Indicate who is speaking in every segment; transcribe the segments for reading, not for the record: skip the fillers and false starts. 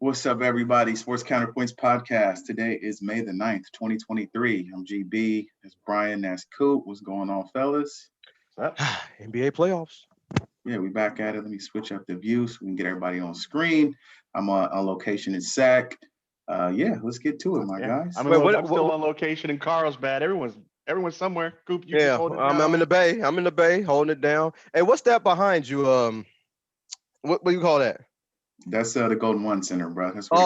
Speaker 1: What's up, everybody? Sports Counterpoints podcast. Today is May the 9th, 2023. I'm GB. That's Brian. That's Coop. What's going on, fellas?
Speaker 2: NBA playoffs.
Speaker 1: Yeah, we back at it. Let me switch up the view so we can get everybody on screen. I'm on location in SAC. Yeah, let's get to it, my guys.
Speaker 3: I'm still on location in Carlsbad. Everyone's somewhere. Coop, you just hold it down.
Speaker 2: I'm in the Bay. I'm in the Bay, holding it down. Hey, what's that behind you? What do you call that?
Speaker 1: That's the Golden One Center, bro. That's
Speaker 2: where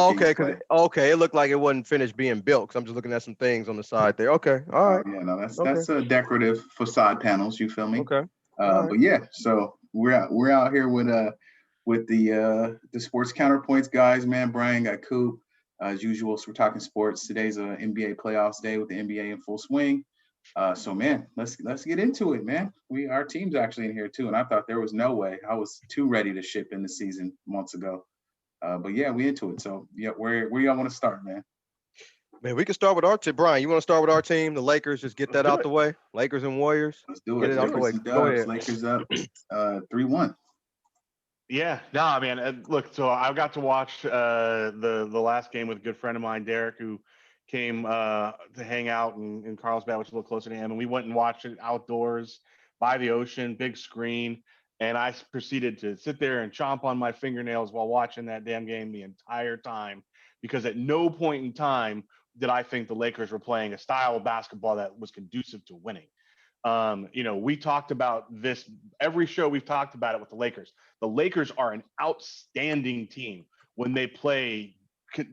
Speaker 2: okay. It looked like it wasn't finished being built. Cause I'm just looking at some things on the side there. Okay, all right.
Speaker 1: Yeah, no, that's decorative facade panels. You feel me?
Speaker 2: Okay.
Speaker 1: Right. But yeah, so we're out here with the sports counterpoints guys, man. Brian got Coop as usual. So we're talking sports. Today's a NBA playoffs day with the NBA in full swing. So man, let's get into it, man. Our team's actually in here too, and I thought there was no way. I was too ready to ship in the season months ago. But yeah, we into it. So yeah, where y'all want to start, man?
Speaker 2: Man, we can start with our team. Brian, you want to start with our team, the Lakers? Just get that out the way. Lakers and Warriors.
Speaker 1: Let's do it. Get it out the way. Go ahead. Lakers up 3-1.
Speaker 3: Yeah, no, man. Look, so I got to watch the last game with a good friend of mine, Derek, who came to hang out in Carlsbad, which is a little closer to him, and we went and watched it outdoors by the ocean, big screen, and I proceeded to sit there and chomp on my fingernails while watching that damn game the entire time, because at no point in time did I think the Lakers were playing a style of basketball that was conducive to winning. We talked about this every show. We've talked about it with the Lakers. The Lakers are an outstanding team when they play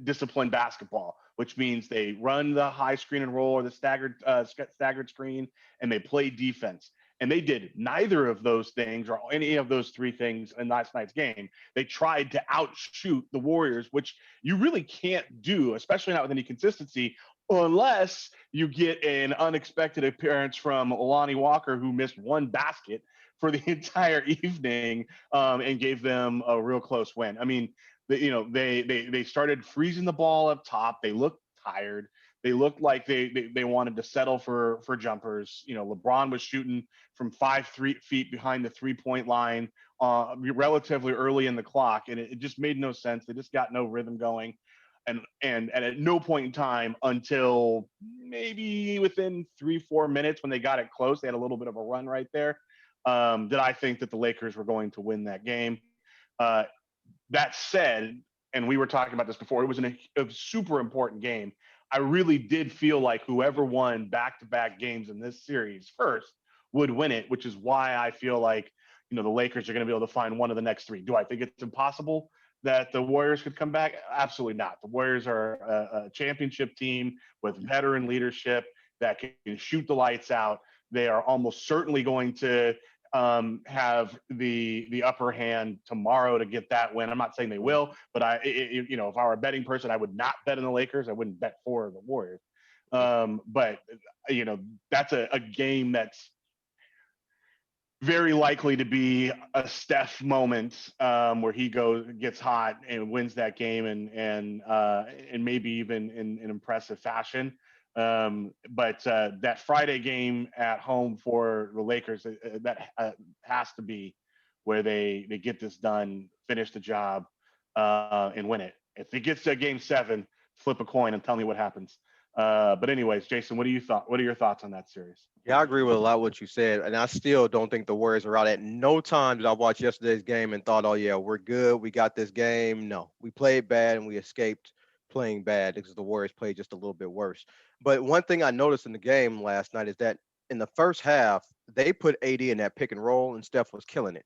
Speaker 3: disciplined basketball, which means they run the high screen and roll or the staggered screen, and they play defense. And they did neither of those things or any of those three things in last night's game. They tried to outshoot the Warriors, which you really can't do, especially not with any consistency, unless you get an unexpected appearance from Lonnie Walker, who missed one basket for the entire evening and gave them a real close win. I mean, they started freezing the ball up top. They looked tired. They looked like they wanted to settle for jumpers. LeBron was shooting from 3 feet behind the 3-point line relatively early in the clock, and it just made no sense. They just got no rhythm going. And at no point in time until maybe within 3-4 minutes when they got it close, they had a little bit of a run right there, did I think that the Lakers were going to win that game. That said, and we were talking about this before, it was a super important game. I really did feel like whoever won back-to-back games in this series first would win it, which is why I feel like, the Lakers are going to be able to find one of the next three. Do I think it's impossible that the Warriors could come back? Absolutely not. The Warriors are a championship team with veteran leadership that can shoot the lights out. They are almost certainly going to have the upper hand tomorrow to get that win. I'm not saying they will, but if I were a betting person, I would not bet on the Lakers. I wouldn't bet for the Warriors. But that's a game that's very likely to be a Steph moment where he gets hot and wins that game and maybe even in impressive fashion. But that Friday game at home for the Lakers, that has to be where they get this done, finish the job, and win it. If it gets to Game 7, flip a coin and tell me what happens. But anyways, Jason, what are your thoughts on that series?
Speaker 2: Yeah, I agree with a lot of what you said, and I still don't think the Warriors are out. At no time did I watch yesterday's game and thought, oh yeah, we're good, we got this game. No, we played bad and we escaped playing bad because the Warriors played just a little bit worse. But one thing I noticed in the game last night is that in the first half, they put AD in that pick and roll and Steph was killing it.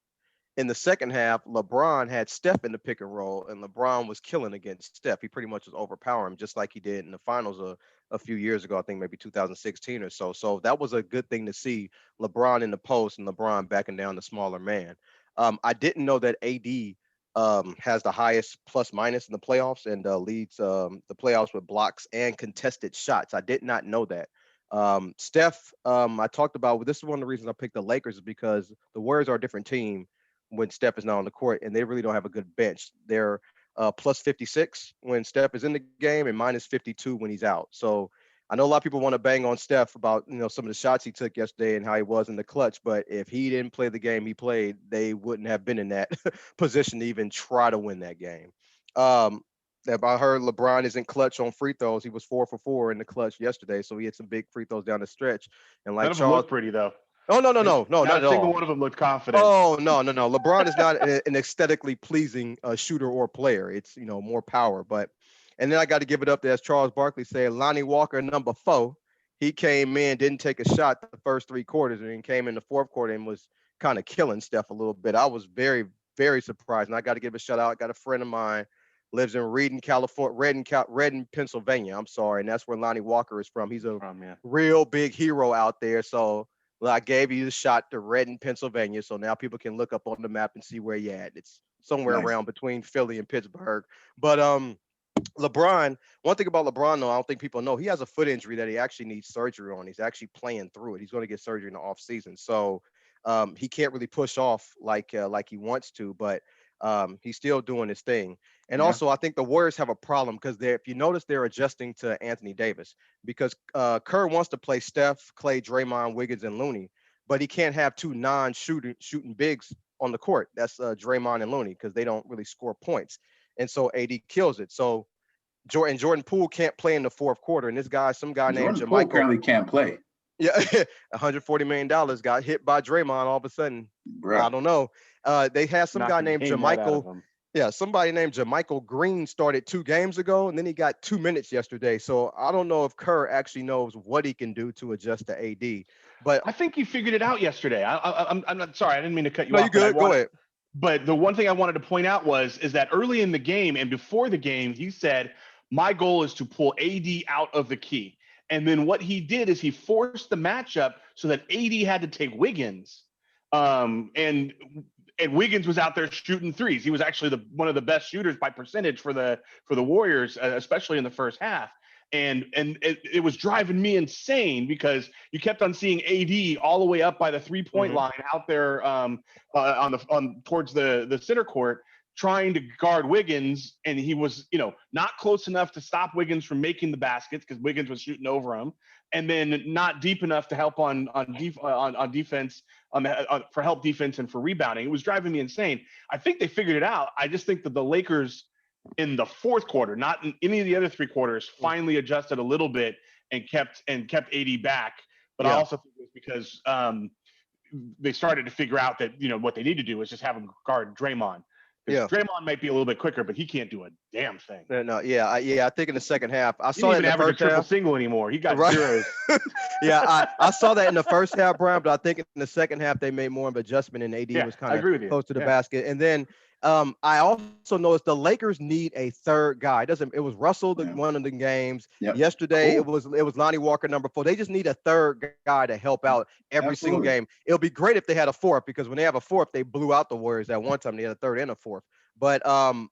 Speaker 2: In the second half, LeBron had Steph in the pick and roll, and LeBron was killing against Steph. He pretty much was overpowering him, just like he did in the finals a few years ago, I think maybe 2016 or so. So that was a good thing to see, LeBron in the post and LeBron backing down the smaller man. I didn't know that AD has the highest plus minus in the playoffs and leads the playoffs with blocks and contested shots. I did not know that. Steph, I talked about, this is one of the reasons I picked the Lakers is because the Warriors are a different team when Steph is not on the court, and they really don't have a good bench. They're plus 56 when Steph is in the game and minus 52 when he's out. So I know a lot of people want to bang on Steph about, some of the shots he took yesterday and how he was in the clutch, but if he didn't play the game he played, they wouldn't have been in that position to even try to win that game. Yeah, but I heard LeBron isn't clutch on free throws. He was 4 for 4 in the clutch yesterday, so he had some big free throws down the stretch. And like
Speaker 3: None of them
Speaker 2: Charles,
Speaker 3: look pretty though.
Speaker 2: oh no, not
Speaker 3: Not
Speaker 2: at
Speaker 3: a single
Speaker 2: all.
Speaker 3: one of them looked confident.
Speaker 2: Oh no. LeBron is not an aesthetically pleasing shooter or player. It's more power. But and then I got to give it up to, as Charles Barkley said, Lonnie Walker, number 4. He came in, didn't take a shot the first 3 quarters, and then came in the fourth quarter and was kind of killing Steph a little bit. I was very, very surprised. And I got to give a shout out. I got a friend of mine lives in Reading, California, Reading, Pennsylvania. I'm sorry, and that's where Lonnie Walker is from. He's a real big hero out there. So well, I gave you the shot to Reading, Pennsylvania. So now people can look up on the map and see where you're at. It's somewhere
Speaker 1: Nice.
Speaker 2: around between Philly and Pittsburgh. But LeBron, one thing about LeBron, though, I don't think people know, he has a foot injury that he actually needs surgery on. He's actually playing through it. He's going to get surgery in the off season. So he can't really push off like he wants to, but he's still doing his thing. And also, I think the Warriors have a problem because if you notice, they're adjusting to Anthony Davis because Kerr wants to play Steph, Clay, Draymond, Wiggins, and Looney, but he can't have 2 shooting bigs on the court. That's Draymond and Looney because they don't really score points. And so AD kills it. So Jordan Poole can't play in the fourth quarter. And some guy named
Speaker 1: Jordan Poole
Speaker 2: Jermichael
Speaker 1: apparently can't play.
Speaker 2: Yeah, $140 million got hit by Draymond all of a sudden.
Speaker 1: Bruh.
Speaker 2: I don't know. They had some guy named Jermichael. Yeah, somebody named Jermichael Green started 2 games ago, and then he got 2 minutes yesterday. So I don't know if Kerr actually knows what he can do to adjust to AD. But
Speaker 3: I think he figured it out yesterday. I'm not sorry. I didn't mean to cut you off.
Speaker 2: No, you good. Go ahead.
Speaker 3: But the one thing I wanted to point out is that early in the game and before the game, he said, my goal is to pull AD out of the key. And then what he did is he forced the matchup so that AD had to take Wiggins. And Wiggins was out there shooting threes. He was actually one of the best shooters by percentage for the Warriors, especially in the first half. And it was driving me insane because you kept on seeing AD all the way up by the 3-point line out there towards the center court, trying to guard Wiggins, and he was, not close enough to stop Wiggins from making the baskets because Wiggins was shooting over him, and then not deep enough to help on defense, for help defense and for rebounding. It was driving me insane. I think they figured it out. I just think that the Lakers in the fourth quarter, not in any of the other 3 quarters, finally adjusted a little bit and kept AD back. But I also think it was because they started to figure out that what they need to do is just have him guard Draymond. Yeah, Draymond might be a little bit quicker, but he can't do a damn thing.
Speaker 2: I think in the second half, I saw
Speaker 3: that in the first half. Triple single anymore. He got zeros.
Speaker 2: I saw that in the first half, Brian, but I think in the second half they made more of an adjustment, and AD was kind of close to the basket. And then I also noticed the Lakers need a third guy. It was Russell one of the games. Yesterday it was Lonnie Walker, number 4. They just need a third guy to help out every single game. It'll be great if they had a fourth, because when they have a fourth, they blew out the Warriors at one time. They had a third and a fourth. But we'll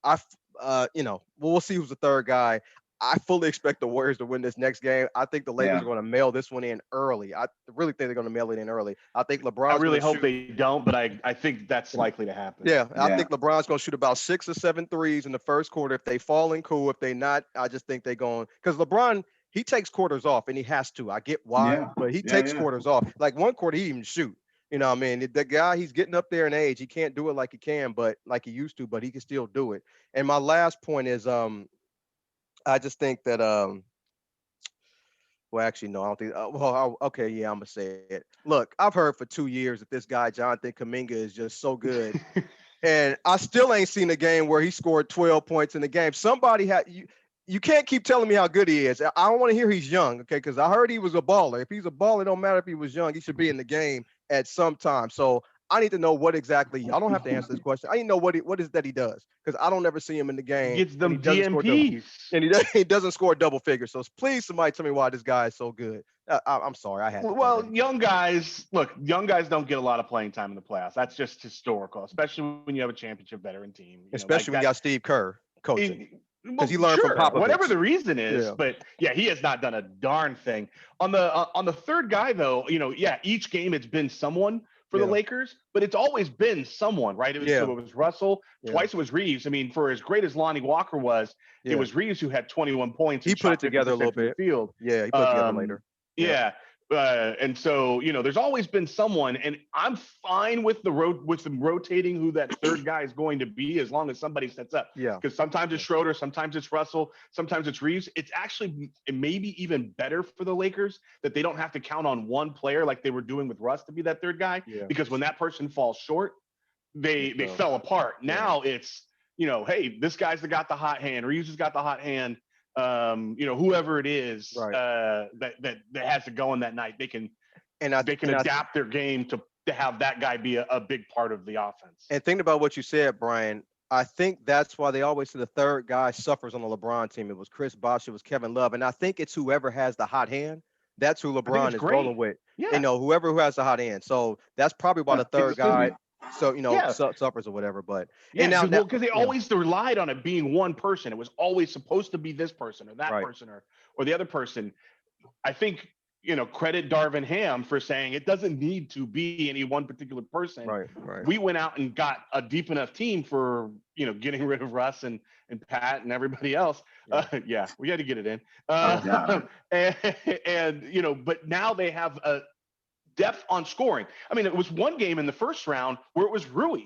Speaker 2: see who's the third guy. I fully expect the Warriors to win this next game. I think the Lakers are going to mail this one in early. I really think they're going to mail it in early. I think LeBron.
Speaker 3: I really hope they don't, but I think that's likely to happen.
Speaker 2: I think LeBron's going to shoot about 6 or 7 threes in the first quarter. If they fall in, cool. If they not, I just think they're going, because LeBron, he takes quarters off, and he has to. I get why, but he takes quarters off. Like one quarter, he even shoot. You know what I mean? The guy, he's getting up there in age. He can't do it like he can, but like he used to, but he can still do it. And my last point is, I just think that, well, actually, no, I don't think, okay, yeah, I'm going to say it. Look, I've heard for 2 years that this guy, Jonathan Kuminga, is just so good. And I still ain't seen a game where he scored 12 points in the game. Somebody had, you can't keep telling me how good he is. I don't want to hear he's young, okay, because I heard he was a baller. If he's a baller, it don't matter if he was young. He should be in the game at some time. So I need to know what exactly. Y'all don't have to answer this question. I need to know what is that he does, because I don't ever see him in the game.
Speaker 3: He gets them DMPs.
Speaker 2: He doesn't score double figures. So please, somebody tell me why this guy is so good. I'm sorry, I had to.
Speaker 3: Well, young guys don't get a lot of playing time in the playoffs. That's just historical, especially when you have a championship veteran team.
Speaker 2: Especially when you got Steve Kerr coaching. Because he learned from Popovich.
Speaker 3: Whatever the reason is, but he has not done a darn thing. On the third guy, though, each game it's been someone for the Lakers, but it's always been someone, right? So it was Russell, twice it was Reeves. I mean, for as great as Lonnie Walker was, it was Reeves who had 21 points.
Speaker 2: He put it together a little bit.
Speaker 3: Field.
Speaker 2: Yeah, he put it together later.
Speaker 3: Yeah. And so, there's always been someone, and I'm fine with them rotating who that third guy is going to be as long as somebody sets up.
Speaker 2: Yeah.
Speaker 3: Because sometimes it's Schroeder, sometimes it's Russell, sometimes it's Reeves. It's actually maybe even better for the Lakers that they don't have to count on one player like they were doing with Russ to be that third guy.
Speaker 2: Yeah.
Speaker 3: Because when that person falls short, they fell apart. Now it's, hey, this guy's got the hot hand. Reeves has got the hot hand. Whoever it is that has to go on that night, they can adapt their game to have that guy be a big part of the offense.
Speaker 2: And thinking about what you said, Brian, I think that's why they always say the third guy suffers on the LeBron team. It was Chris Bosh, it was Kevin Love, and I think it's whoever has the hot hand. That's who LeBron is rolling with.
Speaker 3: Yeah.
Speaker 2: Whoever who has the hot hand. So that's probably why the third guy. So suffers or whatever, but
Speaker 3: because they always relied on it being one person. It was always supposed to be this person or that person or the other person. I think credit Darvin Ham for saying it doesn't need to be any one particular person.
Speaker 2: Right.
Speaker 3: We went out and got a deep enough team for getting rid of Russ and Pat and everybody else. We had to get it in. But now they have a depth on scoring. I mean, it was one game in the first round where it was Rui.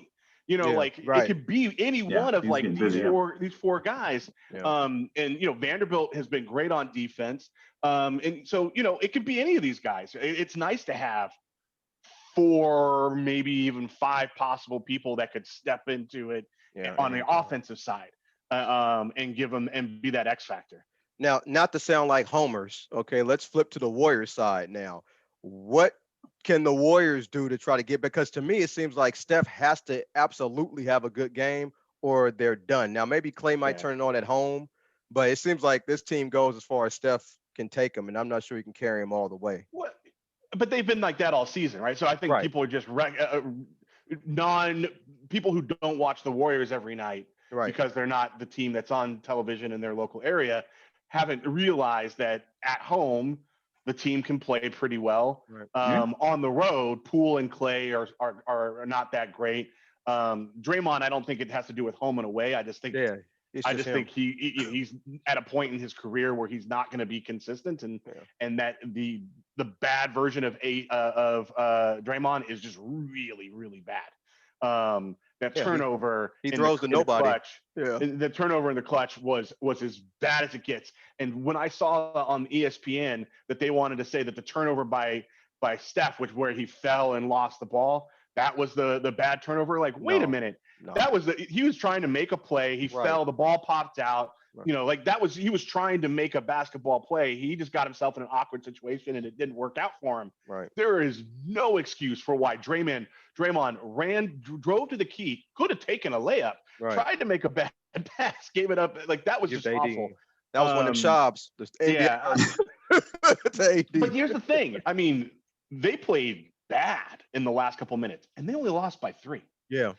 Speaker 3: It could be any one of these four guys.
Speaker 2: Yeah.
Speaker 3: Vanderbilt has been great on defense. And so, it could be any of these guys. It's nice to have 4, maybe even 5 possible people that could step into it on the offensive side and give them and be that X factor.
Speaker 2: Now, not to sound like homers, okay, let's flip to the Warriors side now. What can the Warriors do to try to get, because to me, it seems like Steph has to absolutely have a good game or they're done. Now, maybe Clay might turn it on at home, but it seems like this team goes as far as Steph can take them, and I'm not sure he can carry them all the way.
Speaker 3: What? But they've been like that all season, right? So I think people are just people who don't watch the Warriors every night because they're not the team that's on television in their local area haven't realized that at home the team can play pretty well. On the road, Poole and Clay are not that great. Draymond, I don't think it has to do with home and away. I just think think he's at a point in his career where he's not going to be consistent, and that the bad version of Draymond is just really, really bad. That turnover
Speaker 2: he throws to nobody.
Speaker 3: The turnover in the clutch was as bad as it gets. And when I saw on ESPN that they wanted to say that the turnover by Steph, where he fell and lost the ball, that was the bad turnover. Like, wait a minute. No. That was he was trying to make a play. He fell, the ball popped out. He was trying to make a basketball play. He just got himself in an awkward situation and it didn't work out for him.
Speaker 2: Right.
Speaker 3: There is no excuse for why Draymond drove to the key, could have taken a layup, tried to make a bad pass, gave it up. Like, that was just awful.
Speaker 2: That was one of them jobs.
Speaker 3: But here's the thing. I mean, they played bad in the last couple minutes and they only lost by 3. And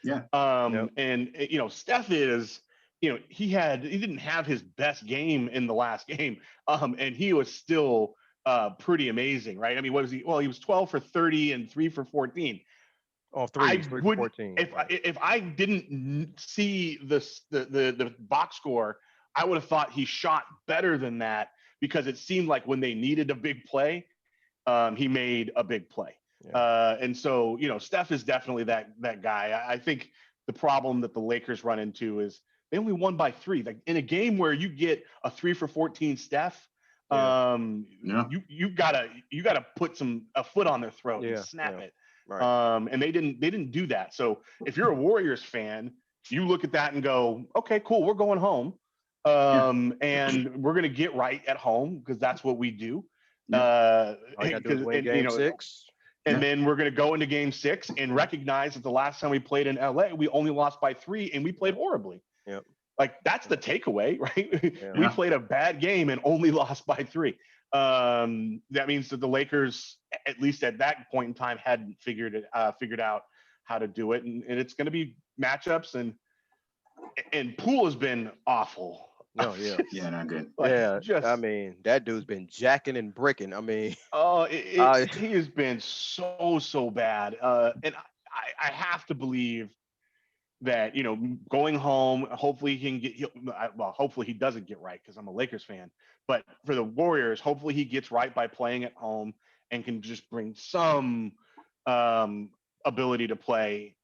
Speaker 3: Steph is, he didn't have his best game in the last game. And he was still pretty amazing, right? I mean, what was he? Well, he was 12 for 30 and 3 for 14.
Speaker 2: Oh, 3 for 14.
Speaker 3: If I didn't see the box score, I would have thought he shot better than that, because it seemed like when they needed a big play, he made a big play. And so, Steph is definitely that guy. I think the problem that the Lakers run into is they only won by 3. Like, in a game where you get a 3 for 14 Steph, you gotta put a foot on their throat and snap it. Right. And they didn't do that. So if you're a Warriors fan, you look at that and go, okay, cool, we're going home. And we're gonna get right at home because that's what we do.
Speaker 2: Game 6.
Speaker 3: And then we're going to go into game 6 and recognize that the last time we played in LA, we only lost by 3 and we played horribly. Like, that's the takeaway, right? We played a bad game and only lost by 3. That means that the Lakers, at least at that point in time, hadn't figured out how to do it. And it's going to be matchups, and Poole has been awful.
Speaker 2: No,
Speaker 1: not good.
Speaker 2: I mean, that dude's been jacking and bricking. I mean,
Speaker 3: he has been so bad. And I have to believe that, going home, hopefully he can hopefully he doesn't get right, because I'm a Lakers fan. But for the Warriors, hopefully he gets right by playing at home and can just bring some ability to play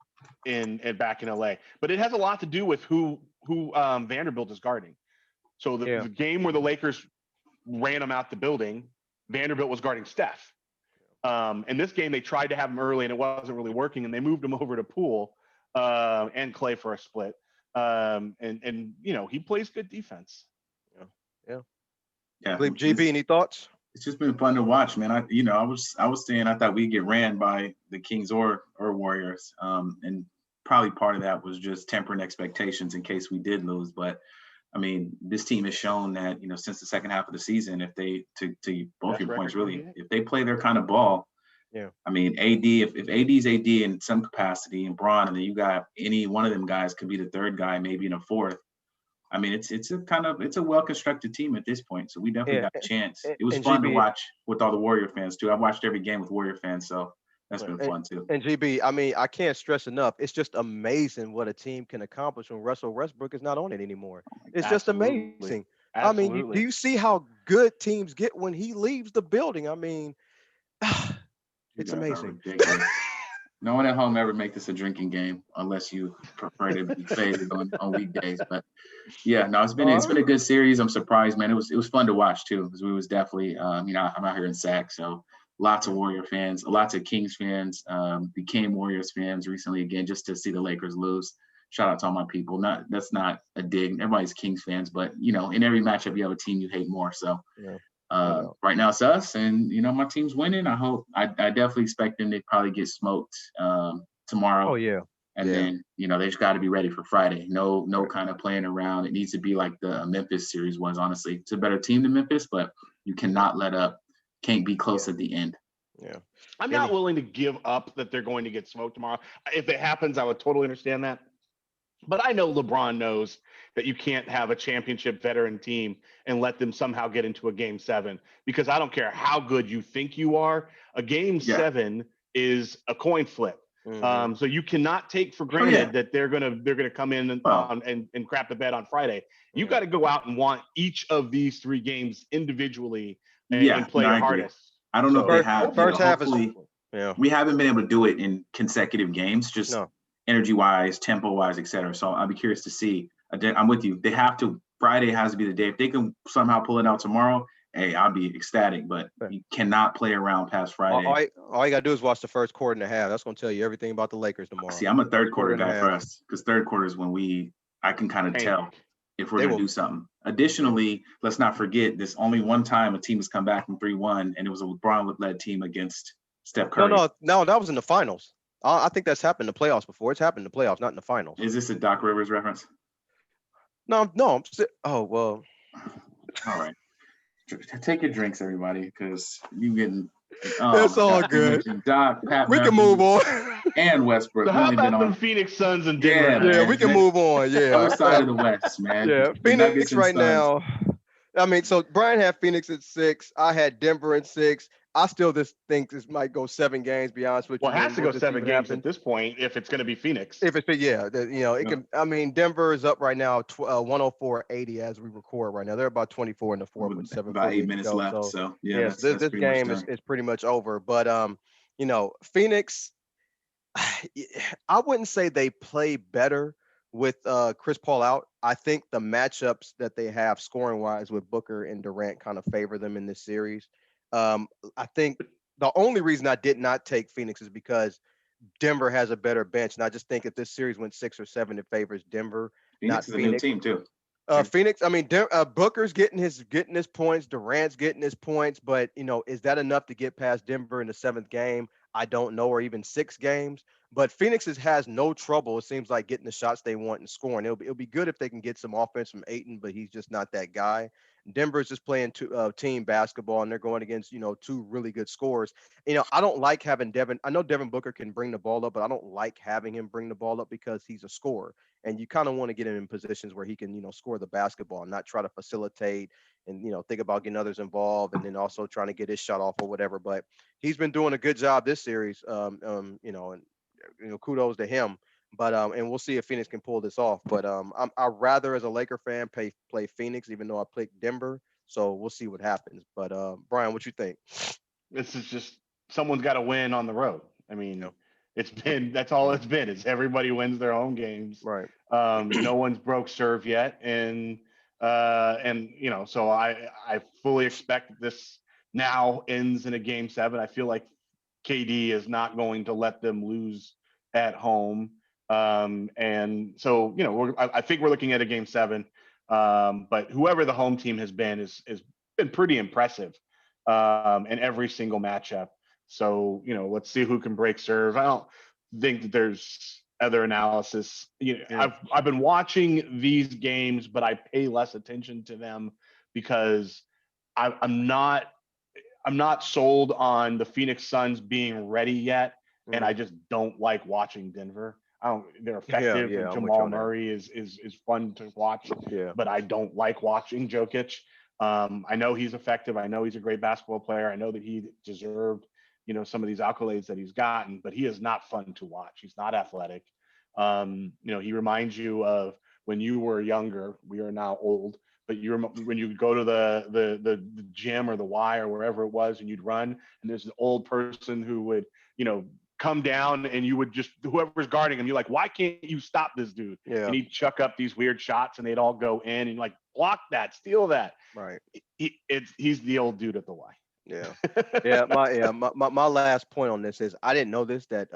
Speaker 3: in and back in LA. But it has a lot to do with who Vanderbilt is guarding. So the game where the Lakers ran him out the building, Vanderbilt was guarding Steph. And this game, they tried to have him early, and it wasn't really working, and they moved him over to Poole and Clay for a split. And he plays good defense.
Speaker 1: Yeah.
Speaker 2: GB, any thoughts?
Speaker 1: It's just been fun to watch, man. I was saying I thought we'd get ran by the Kings or Warriors, and probably part of that was just tempering expectations in case we did lose. But I mean, this team has shown that since the second half of the season, if they to both your points really, if they play their kind of ball, I mean, AD if AD's AD in some capacity and Braun, and then you got any one of them guys could be the third guy, maybe in a fourth. I mean, it's a well-constructed team at this point, so we definitely got a chance. It was fun to watch with all the Warrior fans too. I've watched every game with Warrior fans, so that's been fun too.
Speaker 2: And GB, I mean, I can't stress enough. It's just amazing what a team can accomplish when Russell Westbrook is not on it anymore. It's just amazing.
Speaker 3: Absolutely.
Speaker 2: I mean, do you see how good teams get when he leaves the building? I mean, it's amazing.
Speaker 1: No one at home ever make this a drinking game unless you prefer to be favored on weekdays. But yeah, no, it's been a good series. I'm surprised, man. It was fun to watch too, because we was definitely I'm out here in SAC, so lots of Warrior fans, lots of Kings fans, became Warriors fans recently again, just to see the Lakers lose. Shout out to all my people. That's not a dig. Everybody's Kings fans, but in every matchup you have a team you hate more. So right now it's us, and my team's winning. I definitely expect them to probably get smoked tomorrow.
Speaker 2: Oh yeah.
Speaker 1: And then they just got to be ready for Friday. No kind of playing around. It needs to be like the Memphis series was. Honestly, it's a better team than Memphis, but you cannot let up. Can't be close at the end.
Speaker 2: Yeah,
Speaker 3: I'm not willing to give up that they're going to get smoked tomorrow. If it happens, I would totally understand that. But I know LeBron knows that you can't have a championship veteran team and let them somehow get into a game 7, because I don't care how good you think you are. A game 7 is a coin flip.
Speaker 2: Mm-hmm.
Speaker 3: So you cannot take for granted that they're gonna come in and crap the bed on Friday. You got to go out and want each of these 3 games individually and play your hardest.
Speaker 1: I don't know if they have.
Speaker 2: First half
Speaker 1: we haven't been able to do it in consecutive games. Just energy-wise, tempo-wise, et cetera. So I'll be curious to see. I'm with you. They have to. Friday has to be the day. If they can somehow pull it out tomorrow, hey, I'll be ecstatic. But you cannot play around past Friday.
Speaker 2: All you got to do is watch the first quarter and a half. That's going to tell you everything about the Lakers tomorrow.
Speaker 1: See, I'm a third quarter guy for us, because third quarter is when I can kind of tell if we're going to do something. Additionally, let's not forget, there's only one time a team has come back from 3-1, and it was a LeBron-led team against Steph Curry.
Speaker 2: No, that was in the finals. I think that's happened in the playoffs before. It's happened in the playoffs, not in the finals.
Speaker 1: Is this a Doc Rivers reference?
Speaker 2: No. Oh, well.
Speaker 1: All right. Take your drinks, everybody, because you getting.
Speaker 2: It's all good.
Speaker 1: Doc, Pat,
Speaker 2: we can move on.
Speaker 1: And Westbrook.
Speaker 3: So how about the Phoenix Suns and
Speaker 1: Denver?
Speaker 2: Yeah, we can move on. Yeah.
Speaker 1: Other side of the West, man.
Speaker 2: Yeah, Phoenix right now. I mean, so Brian had Phoenix at 6. I had Denver at 6. I still just think this might go 7 games. Be honest with you.
Speaker 3: Well, it has to go 7 games at this point if it's going to be Phoenix.
Speaker 2: If it's it can. I mean, Denver is up right now 104-80 as we record right now. They're about 24 in the fourth with 7.
Speaker 1: About 8 minutes left. So
Speaker 2: this game is pretty much over. But Phoenix. I wouldn't say they play better with Chris Paul out. I think the matchups that they have scoring wise with Booker and Durant kind of favor them in this series. I think the only reason I did not take Phoenix is because Denver has a better bench. And I just think if this series went 6 or 7, it favors Denver.
Speaker 1: Phoenix is a new team too.
Speaker 2: Phoenix, I mean, Booker's getting his points. Durant's getting his points. But, is that enough to get past Denver in the 7th game? I don't know, or even 6 games. But Phoenix has no trouble, it seems like, getting the shots they want and scoring. It'll be good if they can get some offense from Ayton, but he's just not that guy. Denver's just playing team basketball, and they're going against, 2 really good scorers. I don't like having Devin. I know Devin Booker can bring the ball up, but I don't like having him bring the ball up because he's a scorer. And you kind of want to get him in positions where he can, score the basketball and not try to facilitate and, think about getting others involved and then also trying to get his shot off or whatever. But he's been doing a good job this series, and kudos to him. But and we'll see if Phoenix can pull this off. But I'd rather, as a Laker fan, play Phoenix, even though I picked Denver. So we'll see what happens. But Brian, what you think?
Speaker 3: This is just someone's got to win on the road. I mean,
Speaker 2: Yep.
Speaker 3: that's all it's been. Is everybody wins their home games.
Speaker 2: Right.
Speaker 3: No one's broke serve yet, and so I fully expect that this now ends in a game 7. I feel like KD is not going to let them lose at home. And so, I think we're looking at a game 7. But whoever the home team has been is been pretty impressive in every single matchup. So, let's see who can break serve. I don't think that there's other analysis.
Speaker 2: Yeah.
Speaker 3: I've been watching these games, but I pay less attention to them because I'm not sold on the Phoenix Suns being ready yet, and I just don't like watching Denver. They're effective.
Speaker 2: Yeah, I'm with you
Speaker 3: Jamal
Speaker 2: on that.
Speaker 3: Murray is fun to watch,
Speaker 2: Yeah.
Speaker 3: but I don't like watching Jokic. I know he's effective. I know he's a great basketball player. I know that he deserved, some of these accolades that he's gotten, but he is not fun to watch. He's not athletic. He reminds you of when you were younger. We are now old, but when you go to the gym or the Y or wherever it was, and you'd run, and there's an old person who would, come down, and you would just, whoever's guarding him, you're like, why can't you stop this dude?
Speaker 2: Yeah.
Speaker 3: And he'd chuck up these weird shots, and they'd all go in, and you're like, block that, steal that.
Speaker 2: Right.
Speaker 3: He's the old dude at the Y.
Speaker 2: Yeah. My last point on this is I didn't know this, that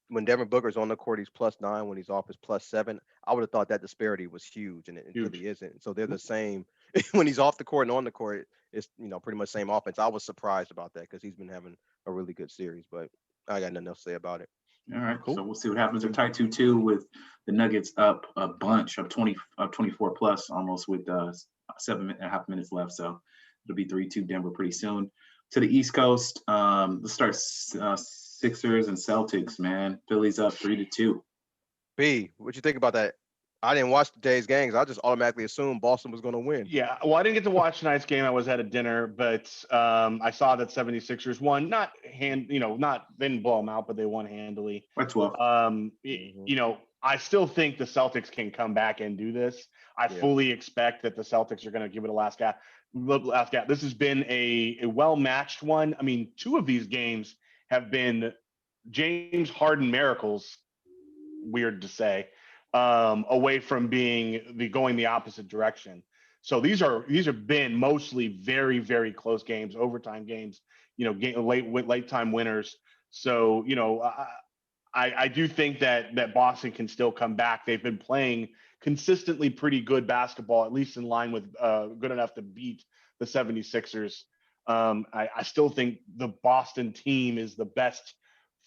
Speaker 2: when Devin Booker's on the court, he's +9. When he's off, it's +7. I would have thought that disparity was huge, and it really isn't. So they're the same. When he's off the court and on the court, it's pretty much same offense. I was surprised about that because he's been having a really good series, but I got nothing else to say about it.
Speaker 1: All right,
Speaker 3: Cool.
Speaker 1: So we'll see what happens. They're tied 2-2 with the Nuggets up a bunch, up 24 plus almost with 7.5 minutes left. So it'll be 3-2 Denver pretty soon. To the East Coast, let's start Sixers and Celtics, man. Philly's up 3-2.
Speaker 2: B, what you think about that? I didn't watch today's games. I just automatically assumed Boston was going to win.
Speaker 3: Yeah, well, I didn't get to watch tonight's game. I was at a dinner, but I saw that 76ers won. They didn't blow them out, but they won handily.
Speaker 1: By 12.
Speaker 3: I still think the Celtics can come back and do this. I fully expect that the Celtics are going to give it a last gap. This has been a well-matched one. I mean, 2 of these games have been James Harden miracles, weird to say, away from being going the opposite direction. So these have been mostly very, very close games, overtime games, late time winners. So, I do think that Boston can still come back. They've been playing consistently pretty good basketball, at least in line with good enough to beat the 76ers. I still think the Boston team is the best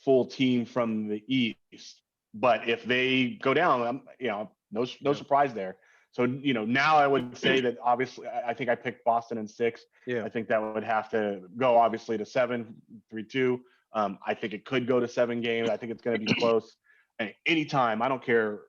Speaker 3: full team from the East. But if they go down, no surprise there. So, now I would say that obviously I think I picked Boston in 6.
Speaker 2: Yeah.
Speaker 3: I think that would have to go obviously to 7, 3-2. I think it could go to 7 games. I think it's going to be close. And anytime, I don't care,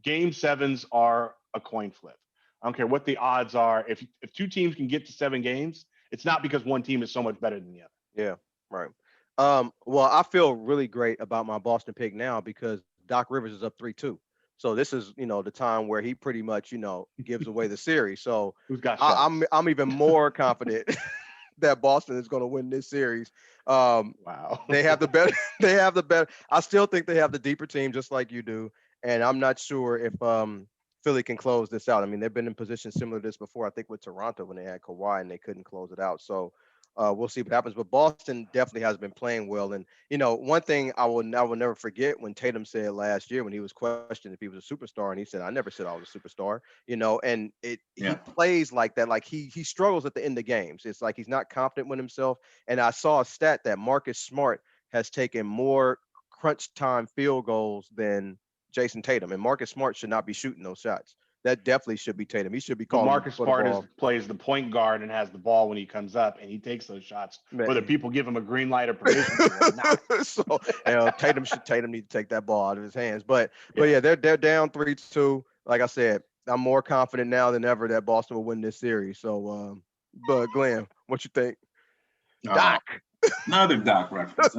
Speaker 3: game 7s are a coin flip. I don't care what the odds are. If 2 teams can get to 7 games, it's not because one team is so much better than the other.
Speaker 2: Yeah, right. Well, I feel really great about my Boston pick now because Doc Rivers is up 3-2. So this is, the time where he pretty much, gives away the series. So
Speaker 3: Who's got
Speaker 2: I'm even more confident that Boston is going to win this series.
Speaker 3: Wow.
Speaker 2: They have the better. I still think they have the deeper team, just like you do. And I'm not sure if Philly can close this out. I mean, they've been in positions similar to this before, I think with Toronto when they had Kawhi and they couldn't close it out. So we'll see what happens. But Boston definitely has been playing well. And, one thing I will never forget when Tatum said last year when he was questioned if he was a superstar, and he said, I never said I was a superstar, and he plays like that. Like he struggles at the end of games. It's like he's not confident with himself. And I saw a stat that Marcus Smart has taken more crunch time field goals than Jason Tatum, and Marcus Smart should not be shooting those shots. That definitely should be Tatum. He should be calling.
Speaker 3: Marcus Smart plays the point guard and has the ball when he comes up, and he takes those shots, whether people give him a green light or permission or not.
Speaker 2: So Tatum need to take that ball out of his hands. But yeah, they're down 3-2. Like I said, I'm more confident now than ever that Boston will win this series. So, but Glenn, what you think? Doc.
Speaker 1: Another Doc reference.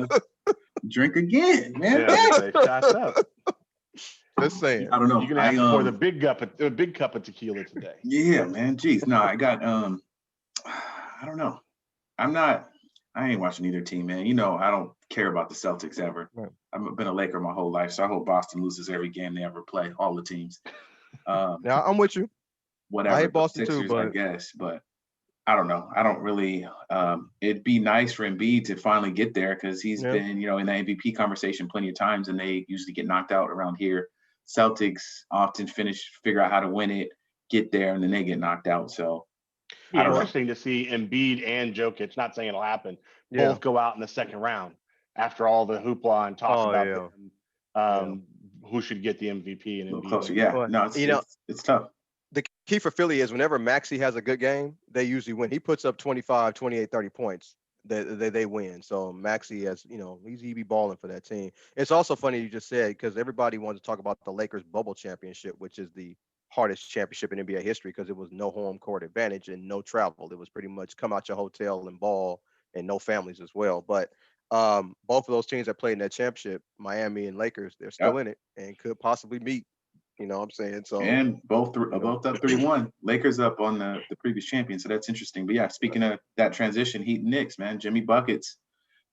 Speaker 1: Drink again, man.
Speaker 3: Yeah, shots up.
Speaker 2: Just saying.
Speaker 1: I don't know.
Speaker 3: You're gonna have to pour the big cup of tequila today.
Speaker 1: Yeah, man. Jeez. No, I got I don't know. I'm not I ain't watching either team, man. You know, I don't care about the Celtics ever.
Speaker 2: Right.
Speaker 1: I've been a Laker my whole life, so I hope Boston loses every game they ever play, all the teams.
Speaker 2: Now I'm with you. I
Speaker 1: Whatever,
Speaker 2: hate
Speaker 1: the
Speaker 2: Boston too,
Speaker 1: Sixers, I
Speaker 2: but
Speaker 1: guess, but I don't know. I don't really. It'd be nice for Embiid to finally get there because he's
Speaker 2: yeah.
Speaker 1: been, in the MVP conversation plenty of times, and they usually get knocked out around here. Celtics often figure out how to win it, get there, and then they get knocked out. So
Speaker 3: Be
Speaker 1: I don't know.
Speaker 3: interesting to see Embiid and Jokic, not saying it'll happen,
Speaker 2: Yeah.
Speaker 3: both go out in the second round after all the hoopla and talk
Speaker 2: Oh,
Speaker 3: about
Speaker 2: yeah.
Speaker 3: them,
Speaker 2: Yeah.
Speaker 3: who should get the MVP
Speaker 1: A
Speaker 3: and
Speaker 1: little
Speaker 3: Embiid.
Speaker 1: closer, yeah.
Speaker 2: But,
Speaker 1: No, it's tough.
Speaker 2: the key for Philly is whenever Maxey has a good game, they usually win. He puts up 25, 28, 30 points. They win. So Maxey has, he be balling for that team. It's also funny you just said because everybody wants to talk about the Lakers bubble championship, which is the hardest championship in NBA history because it was no home court advantage and no travel. It was pretty much come out your hotel and ball and no families as well. But both of those teams that played in that championship, Miami and Lakers, they're still in it and could possibly meet. You know what I'm saying? So
Speaker 1: And both up 3-1. Lakers up on the previous champion. So that's interesting. But yeah, speaking of that transition, Heat and Knicks, man, Jimmy Buckets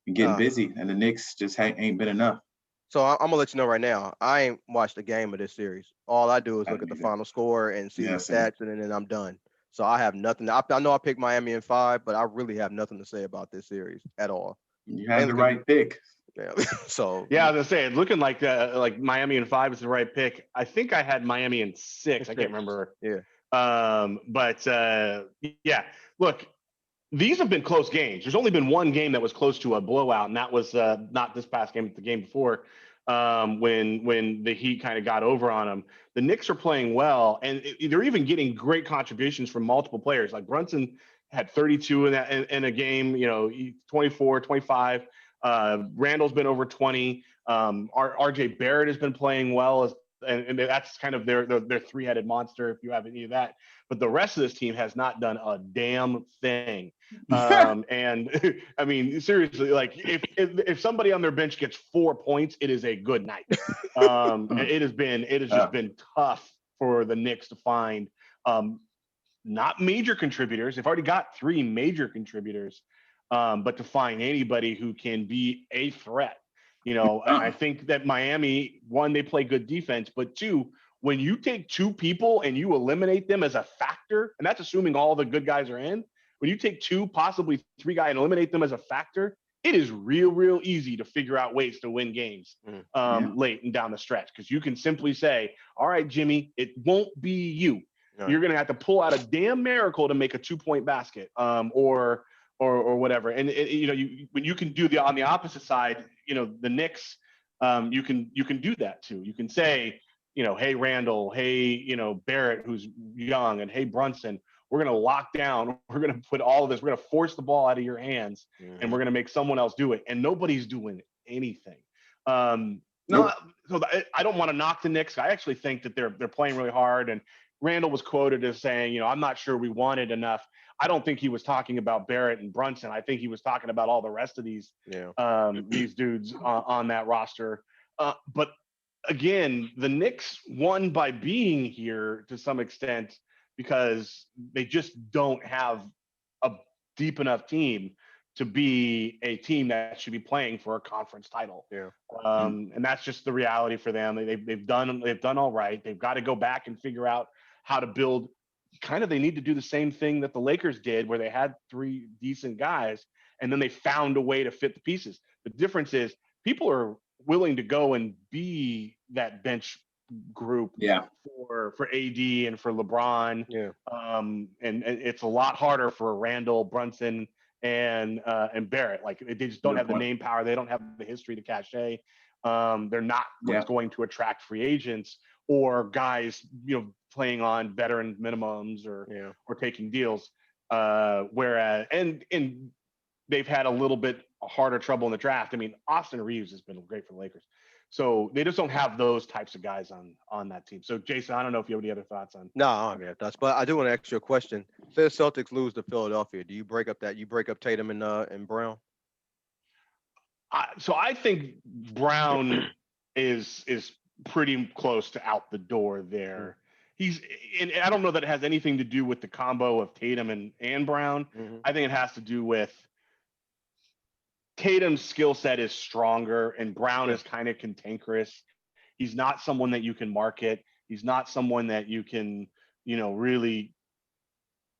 Speaker 1: been getting busy, and the Knicks just ain't been enough.
Speaker 2: So I'm gonna let you know right now. I ain't watched a game of this series. All I do is
Speaker 1: I
Speaker 2: look at
Speaker 1: didn't
Speaker 2: the
Speaker 1: either.
Speaker 2: final score and see
Speaker 1: Yeah,
Speaker 2: the
Speaker 1: same.
Speaker 2: stats, and then I'm done. So I have nothing. I know I picked Miami in 5, but I really have nothing to say about this series at all.
Speaker 1: You had
Speaker 2: Mainly
Speaker 1: the
Speaker 2: 'cause
Speaker 1: right pick.
Speaker 2: Yeah. So
Speaker 3: Yeah, I was gonna say it's looking like Miami in 5 is the right pick. I think I had Miami in 6. I can't remember.
Speaker 2: Yeah.
Speaker 3: But yeah, look, these have been close games. There's only been one game that was close to a blowout, and that was not this past game, but the game before, when the Heat kind of got over on them. The Knicks are playing well, and they're even getting great contributions from multiple players. Like Brunson had 32 in a game, 24, 25. Randall's been over 20. RJ Barrett has been playing well, and that's kind of their three-headed monster, if you have any of that. But the rest of this team has not done a damn thing. And I mean, seriously, like if somebody on their bench gets 4 points, it is a good night. It has just been tough for the Knicks to find not major contributors. They've already got 3 major contributors, but to find anybody who can be a threat. I think that Miami, one, they play good defense, but 2, when you take 2 people and you eliminate them as a factor, and that's assuming all the good guys are in, when you take 2, possibly 3 guys and eliminate them as a factor, it is real easy to figure out ways to win games late and down the stretch, because you can simply say, all right, Jimmy, it won't be you. You're going to have to pull out a damn miracle to make a 2-point basket, or whatever. And when you can do on the opposite side, the Knicks, you can do that too. You can say, hey Randall, hey Barrett, who's young, and hey Brunson, we're going to lock down. We're going to put all of this. We're going to force the ball out of your hands, and we're going to make someone else do it. And nobody's doing anything. No, so I don't want to knock the Knicks. I actually think that they're playing really hard. And Randall was quoted as saying, I'm not sure we wanted enough. I don't think he was talking about Barrett and Brunson. I think he was talking about all the rest of these dudes on that roster. But again, the Knicks won by being here to some extent because they just don't have a deep enough team to be a team that should be playing for a conference title.
Speaker 2: Yeah.
Speaker 3: And that's just the reality for them. They've done all right. They've got to go back and figure out how to build. They need to do the same thing that the Lakers did, where they had 3 decent guys and then they found a way to fit the pieces. The difference is people are willing to go and be that bench group for AD and for LeBron. And it's a lot harder for Randall, Brunson, and Barrett. Like, they just don't have the name power. They don't have the history to cachet. They're not what's going to attract free agents or guys, playing on veteran minimums or taking deals. Whereas and they've had a little bit harder trouble in the draft. I mean, Austin Reeves has been great for the Lakers. So they just don't have those types of guys on that team. So Jason, I don't know if you have any other thoughts on.
Speaker 2: No, I don't have thoughts, but I do want to ask you a question. Say the Celtics lose to Philadelphia, do you break up Tatum and Brown?
Speaker 3: So I think Brown is pretty close to out the door there. And I don't know that it has anything to do with the combo of Tatum and Brown. I think it has to do with Tatum's skill set is stronger, and Brown is kind of cantankerous. He's not someone that you can market. He's not someone that you can, really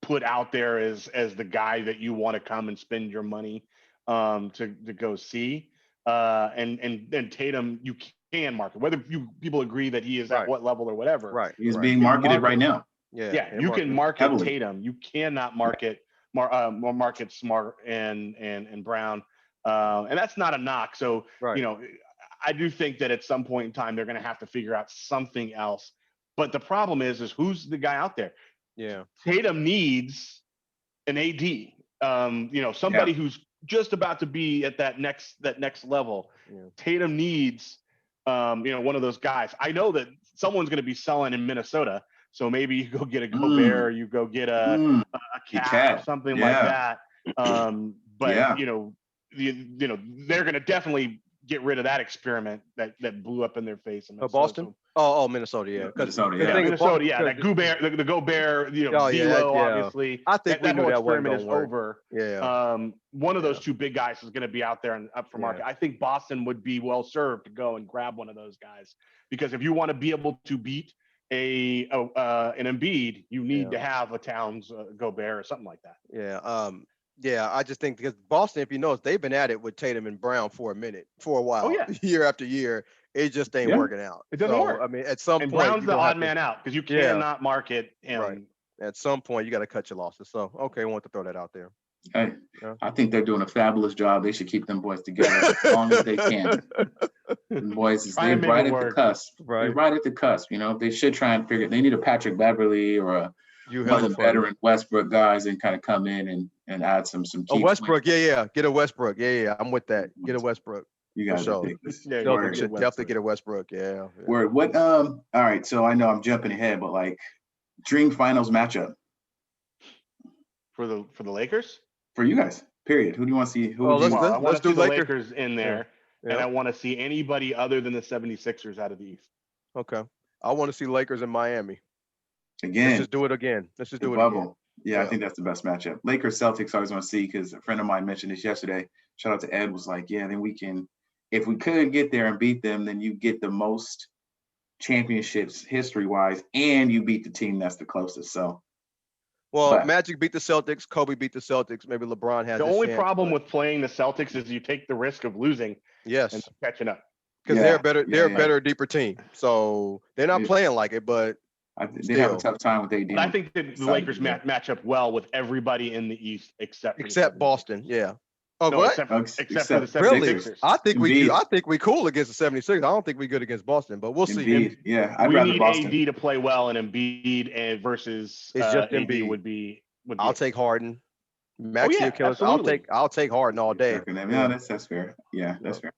Speaker 3: put out there as the guy that you want to come and spend your money to go see. And Tatum, you can market, whether people agree that he is at what level or whatever.
Speaker 2: Right.
Speaker 1: He's being marketed right now.
Speaker 3: Yeah, you can market
Speaker 1: heavily.
Speaker 3: Tatum. You cannot market market Smart and Brown, and that's not a knock. So I do think that at some point in time they're going to have to figure out something else. But the problem is who's the guy out there?
Speaker 2: Yeah,
Speaker 3: Tatum needs an AD. Somebody who's just about to be at that next level. Yeah. Tatum needs one of those guys. I know that someone's going to be selling in Minnesota. So maybe you go get a Gobert, or you go get a Cat or something like that. But they're going to definitely get rid of that experiment that blew up in their face. In
Speaker 2: Boston? Oh, Minnesota, yeah.
Speaker 3: Minnesota, that Gobert, the Gobert, D'Lo, obviously.
Speaker 2: I think
Speaker 3: that
Speaker 2: we knew
Speaker 3: whole
Speaker 2: that wasn't
Speaker 3: experiment is
Speaker 2: work.
Speaker 3: over.
Speaker 2: Yeah.
Speaker 3: One of those two big guys is going to be out there and up for market. I think Boston would be well served to go and grab one of those guys, because if you want to be able to beat an Embiid, you need to have a Towns, Gobert, or something like that.
Speaker 2: Yeah. Yeah, I just think because Boston, if you notice, they've been at it with Tatum and Brown for a while, year after year. It just ain't working out.
Speaker 3: It doesn't work.
Speaker 2: I mean, at some point,
Speaker 3: Brown's the odd man out, because you cannot market him.
Speaker 2: Right. At some point, you got to cut your losses. So, okay, I want to throw that out there.
Speaker 1: Hey, I think they're doing a fabulous job. They should keep them boys together as long as they can. The boys, they're right at the cusp.
Speaker 2: Right.
Speaker 1: They're right at the cusp. They should try and figure. They need a Patrick Beverly or one of the veteran Westbrook guys and kind of come in and add some key
Speaker 2: Westbrook,
Speaker 1: points.
Speaker 2: get a Westbrook, I'm with that. Get a Westbrook.
Speaker 1: You guys
Speaker 2: sure. Should definitely get a Westbrook,
Speaker 1: Word. What? All right. So I know I'm jumping ahead, but like, dream finals matchup
Speaker 3: for the Lakers.
Speaker 1: For you guys, period. Who do you want to see?
Speaker 3: I want to see the Lakers in there, and I want to see anybody other than the 76ers out of the East.
Speaker 2: Okay. I want to see Lakers in Miami.
Speaker 1: Again.
Speaker 2: Let's just do it again.
Speaker 1: Bubble. Yeah, I think that's the best matchup. Lakers Celtics I always want to see, because a friend of mine mentioned this yesterday. Shout out to Ed, was like, then we can, if we could get there and beat them, then you get the most championships history-wise, and you beat the team that's the closest. So.
Speaker 2: Well, Magic beat the Celtics. Kobe beat the Celtics. Maybe LeBron has.
Speaker 3: The only problem with playing the Celtics is you take the risk of losing.
Speaker 2: Yes.
Speaker 3: And catching up.
Speaker 2: Because they're better. They're a better, deeper team. So they're not playing like it, but
Speaker 1: they have a tough time with AD.
Speaker 3: But I think that the Lakers match up well with everybody in the East except
Speaker 2: Boston. Yeah. Oh,
Speaker 3: no,
Speaker 2: what?
Speaker 3: Except for the 76ers.
Speaker 2: Really? I think we cool against the 76ers. I don't think we good against Boston, but we'll see.
Speaker 1: Yeah,
Speaker 3: we need Boston. AD to play well, and Embiid and versus
Speaker 2: it's just
Speaker 3: AD
Speaker 2: Embiid
Speaker 3: would be.
Speaker 2: I'll take Harden. Maxi Achilles. I'll take Harden all day.
Speaker 1: Yeah, that's fair. Yeah, that's fair.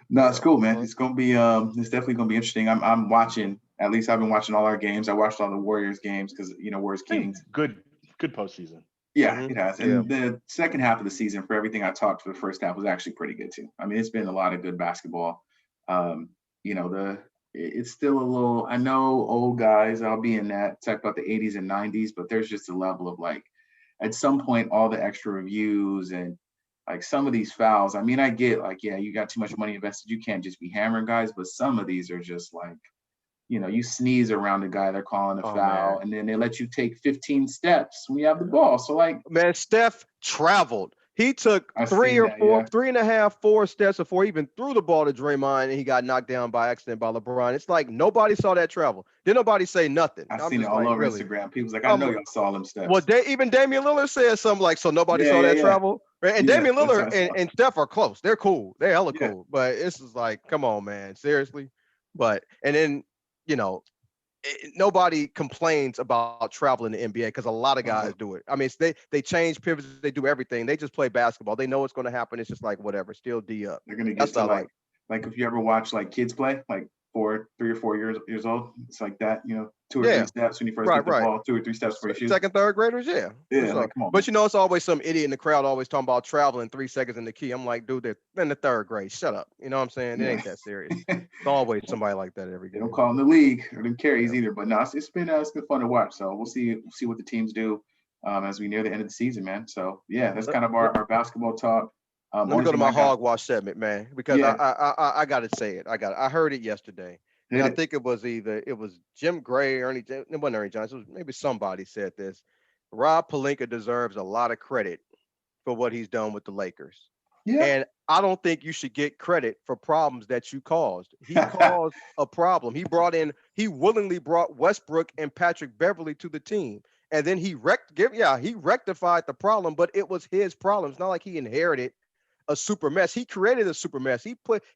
Speaker 1: No, it's cool, man. It's gonna be it's definitely gonna be interesting. I'm watching. At least I've been watching all our games. I watched all the Warriors games because Warriors Kings.
Speaker 3: Good postseason.
Speaker 1: Yeah, it has. And the second half of the season, for everything I talked for the first half, was actually pretty good too. I mean, it's been a lot of good basketball. It's still a little. I know old guys. I'll be in that. Talk about the 80s and 90s, but there's just a level of like, at some point, all the extra reviews and like some of these fouls. I mean, I get like, you got too much money invested. You can't just be hammering guys, but some of these are just like, you sneeze around the guy, they're calling a foul, and then they let you take 15 steps when you have the ball. So like,
Speaker 2: man, Steph traveled. He took 3.5, 4 steps before he even threw the ball to Draymond, and he got knocked down by accident by LeBron. It's like nobody saw that travel. Didn't nobody say nothing.
Speaker 1: I've seen it all over Instagram. People's like, I know y'all saw them steps.
Speaker 2: Well, even Damian Lillard said something like, so nobody saw that travel. And Damian Lillard and Steph are close. They're cool. They're hella cool. But it's just like, come on, man, seriously. But and then nobody complains about travel in the NBA because a lot of guys do it. I mean, they change pivots, they do everything. They just play basketball. They know what's going to happen. It's just like whatever. Still D up.
Speaker 1: They're gonna get to like if you ever watch like kids play, like 3 or 4 years old, it's like that. 2 or 3 steps when you first get the ball, 2 or 3 steps for your shoes.
Speaker 2: Second, third graders,
Speaker 1: yeah.
Speaker 2: So,
Speaker 1: like, come on,
Speaker 2: but it's always some idiot in the crowd always talking about traveling 3 seconds in the key. I'm like, dude, they're in the third grade. Shut up. You know what I'm saying? It ain't that serious. It's always somebody like that every game.
Speaker 1: They don't call them the league or them carries either. But no, it's been fun to watch. So we'll see what the teams do as we near the end of the season, man. So yeah, that's kind of our basketball talk.
Speaker 2: Let me
Speaker 1: only
Speaker 2: go to
Speaker 1: thing
Speaker 2: my
Speaker 1: I got,
Speaker 2: hogwash segment, man, because
Speaker 1: yeah,
Speaker 2: I got to say it. I heard it yesterday, and
Speaker 1: hit
Speaker 2: I
Speaker 1: it.
Speaker 2: think it was Jim Gray, it wasn't Ernie Johnson. It was maybe somebody said this. Rob Pelinka deserves a lot of credit for what he's done with the Lakers.
Speaker 1: Yeah.
Speaker 2: And I don't think you should get credit for problems that you caused. He caused a problem. He willingly brought Westbrook and Patrick Beverly to the team. And then he rectified the problem, but it was his problem. It's not like he inherited a super mess. He created a super mess.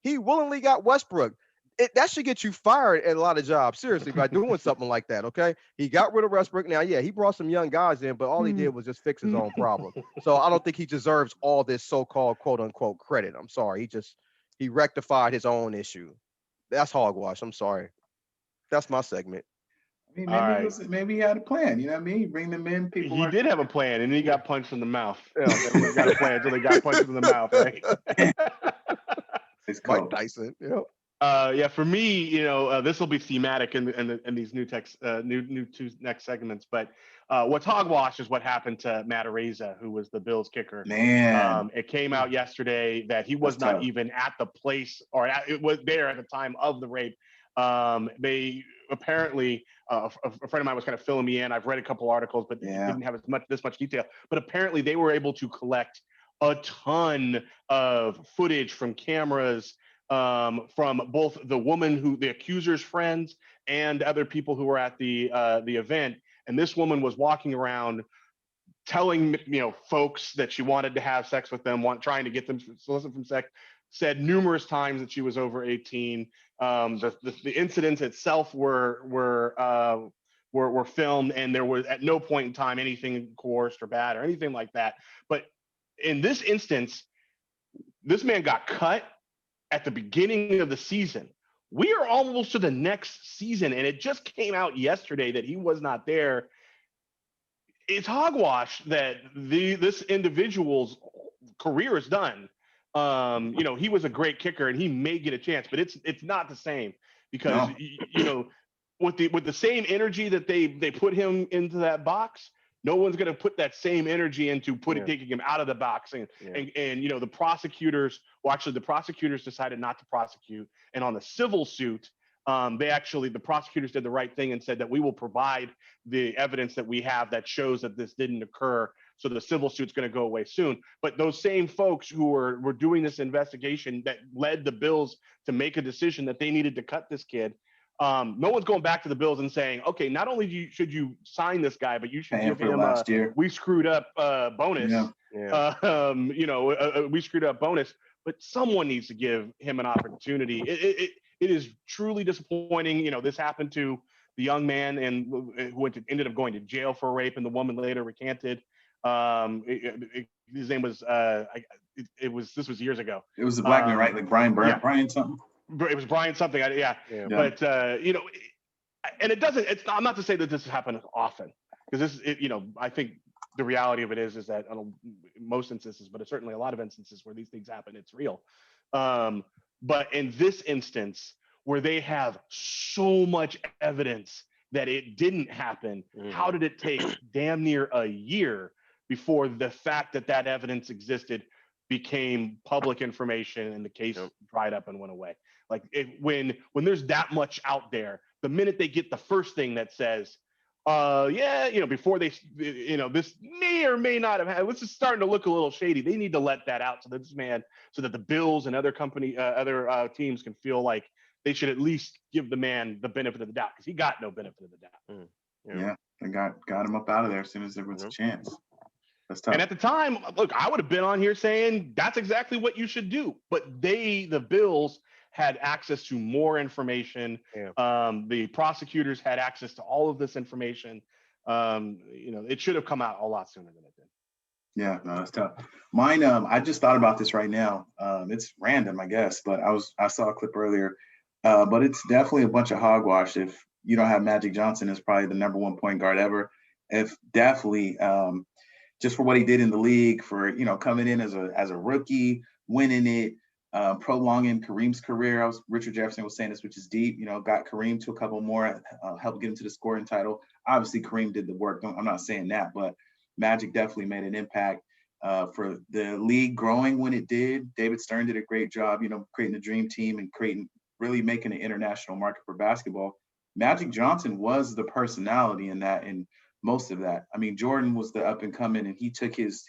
Speaker 2: He willingly got Westbrook. That should get you fired at a lot of jobs, seriously, by doing something like that. Okay. He got rid of Westbrook. Now, yeah, he brought some young guys in, but all he did was just fix his own problem. So I don't think he deserves all this so-called quote unquote credit. I'm sorry. He rectified his own issue. That's hogwash. I'm sorry. That's my segment.
Speaker 1: I mean,
Speaker 3: All
Speaker 1: maybe
Speaker 3: right.
Speaker 1: maybe he had a plan. You know what I mean? Bring them in. People
Speaker 3: He
Speaker 1: are.
Speaker 3: did have a plan, and then he got punched in the mouth.
Speaker 2: Yeah.
Speaker 3: Everyone's got a plan until they got punched in the mouth, right?
Speaker 1: It's
Speaker 2: Mike
Speaker 1: cold.
Speaker 2: Tyson. Yeah.
Speaker 3: Yeah, for me, this will be thematic in these new text, new two next segments. But what's hogwash is what happened to Matt Araiza, who was the Bills kicker.
Speaker 1: Man,
Speaker 3: It came out yesterday that he was
Speaker 1: that's
Speaker 3: not
Speaker 1: tough.
Speaker 3: even at the place, it was there at the time of the rape. They apparently, a friend of mine was kind of filling me in. I've read a couple articles, but it
Speaker 1: Yeah.
Speaker 3: didn't have this much detail. But apparently, they were able to collect a ton of footage from cameras from both the accuser's friends, and other people who were at the event. And this woman was walking around telling folks that she wanted to have sex with them, trying to get them to solicit from sex. Said numerous times that she was over 18. The incidents itself were filmed, and there was at no point in time anything coerced or bad or anything like that. But in this instance, this man got cut at the beginning of the season. We are almost to the next season, and it just came out yesterday that he was not there. It's hogwash that this individual's career is done. He was a great kicker, and he may get a chance, but it's not the same, because
Speaker 1: No.
Speaker 3: With the same energy that they put him into that box, no one's going to put that same energy into taking him out of the box. And the prosecutors, the prosecutors decided not to prosecute. And on the civil suit, the prosecutors did the right thing and said that we will provide the evidence that we have that shows that this didn't occur. So the civil suit's going to go away soon. But those same folks who were doing this investigation that led the Bills to make a decision that they needed to cut this kid, no one's going back to the Bills and saying, okay, not only should you sign this guy, but you should give him
Speaker 1: last year.
Speaker 3: We screwed up bonus.
Speaker 1: Yeah.
Speaker 3: We screwed up bonus, but someone needs to give him an opportunity. It is truly disappointing. This happened to the young man who ended up going to jail for rape, and the woman later recanted. His name was this was years ago.
Speaker 1: It was a black man, right? Like Brian something.
Speaker 3: It was Brian something. But and it doesn't. I'm not to say that this happens often, because I think the reality of it is that on most instances, but it's certainly a lot of instances where these things happen, it's real. But in this instance, where they have so much evidence that it didn't happen, how did it take damn near a year before the fact that evidence existed became public information and the case dried up and went away? Like when there's that much out there, the minute they get the first thing that says, before they, this may or may not have had, this is starting to look a little shady. They need to let that out so that the Bills and other teams can feel like they should at least give the man the benefit of the doubt, because he got no benefit of the doubt.
Speaker 1: Yeah, they got him up out of there as soon as there was a chance. That's tough.
Speaker 3: And at the time, look, I would have been on here saying that's exactly what you should do. But the Bills, had access to more information. The prosecutors had access to all of this information. It should have come out a lot sooner than it did.
Speaker 1: Yeah, no, that's tough. Mine, I just thought about this right now. It's random, I guess, but I saw a clip earlier. But it's definitely a bunch of hogwash. If you don't have Magic Johnson as probably the number one point guard ever, if definitely just for what he did in the league, for coming in as a rookie, winning it, prolonging Kareem's career. Richard Jefferson was saying this, which is deep. Got Kareem to a couple more, helped get him to the scoring title. Obviously, Kareem did the work. I'm not saying that, but Magic definitely made an impact. for the league growing when it did. David Stern did a great job, creating the dream team and really making an international market for basketball. Magic Johnson was the personality in that and most of that. I mean, Jordan was the up and coming and he took his